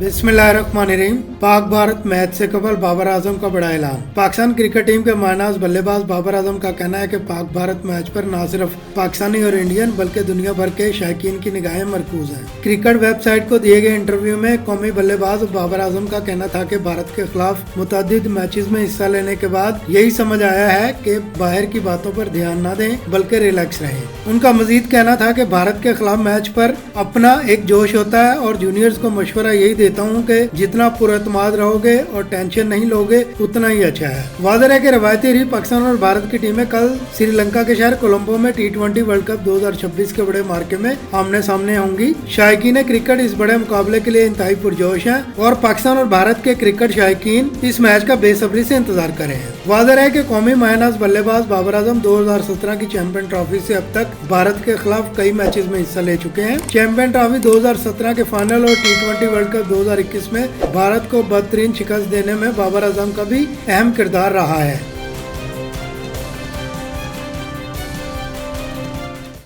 बिस्मिल्लाहिर्रहमानिर्रहीम। पाक भारत मैच से कबल बाबर आजम का बड़ा ऐलान। पाकिस्तान क्रिकेट टीम के मायनाज बल्लेबाज बाबर आजम का कहना है कि पाक भारत मैच पर न सिर्फ पाकिस्तानी और इंडियन बल्कि दुनिया भर के शायकीन की निगाहें मरकूज हैं। क्रिकेट वेबसाइट को दिए गए इंटरव्यू में कौमी बल्लेबाज बाबर आजम का कहना था कि भारत के खिलाफ मुतअद्दिद मैचेस में हिस्सा लेने के बाद यही समझ आया है कि बाहर की बातों पर ध्यान न दें बल्कि रिलैक्स रहें। उनका मजीद कहना था कि भारत के खिलाफ मैच पर अपना एक जोश होता है और जूनियर्स को मशवरा यही देता हूँ कि जितना पुरअतमाद रहोगे और टेंशन नहीं लोगे उतना ही अच्छा है। वाज़ेह है कि रवायती रही पाकिस्तान और भारत की टीमें कल श्रीलंका के शहर कोलंबो में T20 वर्ल्ड कप 2026 के बड़े मार्के में आमने सामने होंगी। शायकीन क्रिकेट इस बड़े मुकाबले के लिए इंतहाई पुरजोश हैं और पाकिस्तान और भारत के क्रिकेट शायकीन इस मैच का बेसब्री से इंतजार कर रहे हैं। वाज़ेह है कि कौमी मायनाज बल्लेबाज बाबर आजम 2017 की चैंपियन ट्रॉफी से अब तक भारत के खिलाफ कई मैचेस में हिस्सा ले चुके हैं। चैंपियन ट्रॉफी 2017 के फाइनल और T20 वर्ल्ड कप 2021 में भारत को बदतरीन शिकस्त देने में बाबर आजम का भी अहम किरदार रहा है।